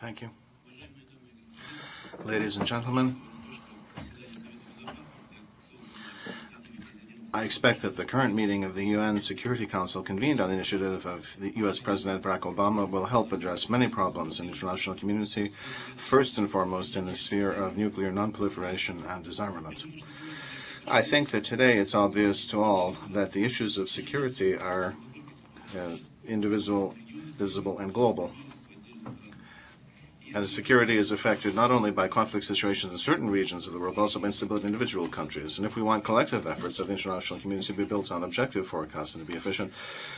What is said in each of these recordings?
Thank you. Ladies and gentlemen, I expect that the current meeting of the UN Security Council, convened on the initiative of the U.S. President Barack Obama, will help address many problems in the international community, first and foremost in the sphere of nuclear non-proliferation and disarmament. I think that today it's obvious to all that the issues of security are indivisible, divisible, and global. And security is affected not only by conflict situations in certain regions of the world, but also by instability in individual countries. And if we want collective efforts of the international community to be built on objective forecasts and to be efficient,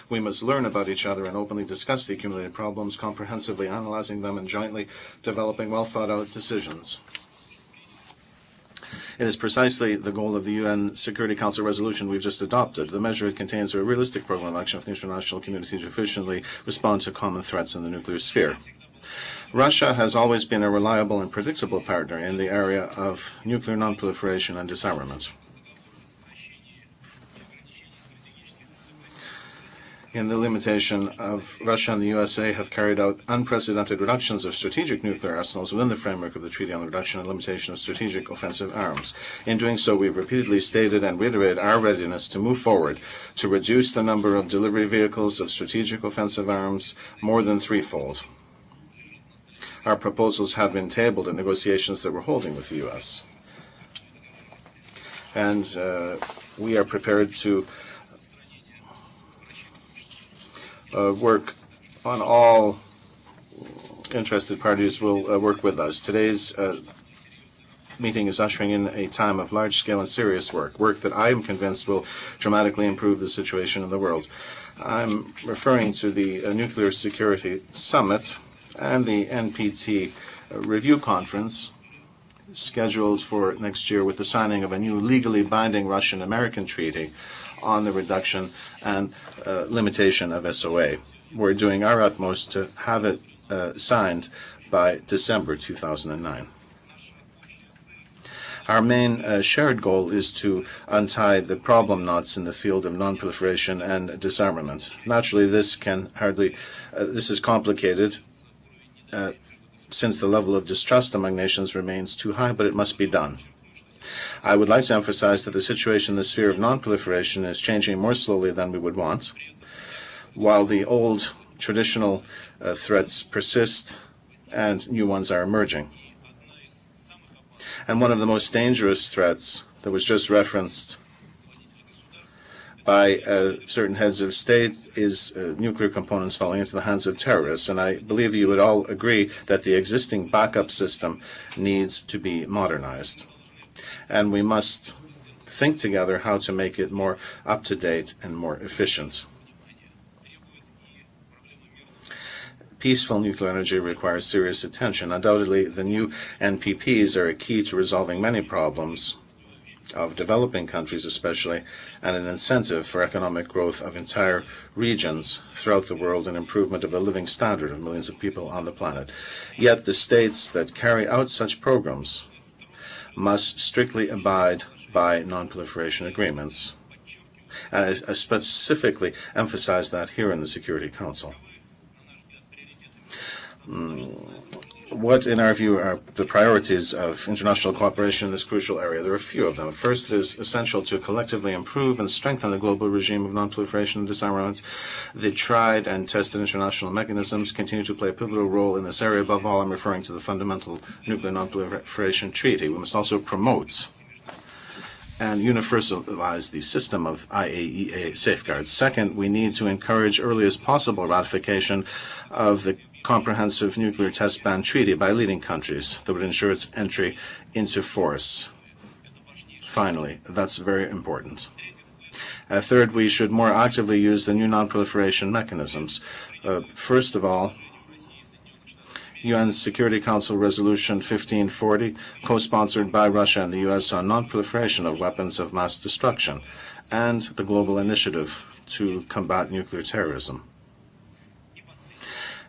we must learn about each other and openly discuss the accumulated problems, comprehensively analyzing them and jointly developing well-thought-out decisions. It is precisely the goal of the UN Security Council resolution we've just adopted. The measure contains a realistic program of action for the international community to efficiently respond to common threats in the nuclear sphere. Russia has always been a reliable and predictable partner in the area of nuclear non-proliferation and disarmament. In the limitation of Russia and the USA have carried out unprecedented reductions of strategic nuclear arsenals within the framework of the Treaty on the Reduction and Limitation of Strategic Offensive Arms. In doing so, we've repeatedly stated and reiterated our readiness to move forward to reduce the number of delivery vehicles of strategic offensive arms more than threefold. Our proposals have been tabled in negotiations that we're holding with the U.S. And we are prepared to work on all interested parties will work with us. Today's meeting is ushering in a time of large-scale and serious work that I am convinced will dramatically improve the situation in the world. I'm referring to the Nuclear Security Summit and the NPT review conference scheduled for next year with the signing of a new legally binding Russian-American treaty on the reduction and limitation of SOA. We're doing our utmost to have it signed by December 2009. Our main shared goal is to untie the problem knots in the field of non-proliferation and disarmament. Naturally, this is complicated since the level of distrust among nations remains too high, but it must be done. I would like to emphasize that the situation in the sphere of non-proliferation is changing more slowly than we would want, while the old traditional threats persist and new ones are emerging. And one of the most dangerous threats that was just referenced by certain heads of state is nuclear components falling into the hands of terrorists. And I believe you would all agree that the existing backup system needs to be modernized. And we must think together how to make it more up-to-date and more efficient. Peaceful nuclear energy requires serious attention. Undoubtedly, the new NPPs are a key to resolving many problems of developing countries especially, and an incentive for economic growth of entire regions throughout the world and improvement of the living standard of millions of people on the planet. Yet the states that carry out such programs must strictly abide by non-proliferation agreements. And I specifically emphasize that here in the Security Council. What, in our view, are the priorities of international cooperation in this crucial area? There are a few of them. First, it is essential to collectively improve and strengthen the global regime of non-proliferation and disarmament. The tried and tested international mechanisms continue to play a pivotal role in this area. Above all, I'm referring to the fundamental Nuclear Non-Proliferation Treaty. We must also promote and universalize the system of IAEA safeguards. Second, we need to encourage earliest possible ratification of the Comprehensive Nuclear Test Ban Treaty by leading countries that would ensure its entry into force. Finally, that's very important. Third, we should more actively use the new non-proliferation mechanisms. First of all, UN Security Council Resolution 1540, co-sponsored by Russia and the US on non-proliferation of weapons of mass destruction, and the Global Initiative to combat nuclear terrorism.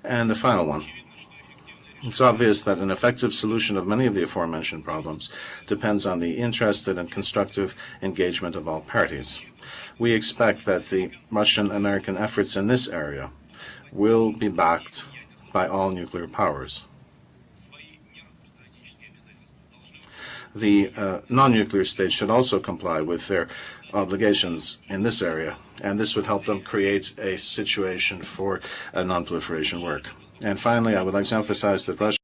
And the final one. It's obvious that an effective solution of many of the aforementioned problems depends on the interested and constructive engagement of all parties. We expect that the Russian-American efforts in this area will be backed by all nuclear powers. the non-nuclear states should also comply with their obligations in this area, and this would help them create a situation for non-proliferation work. And finally, I would like to emphasize that Russia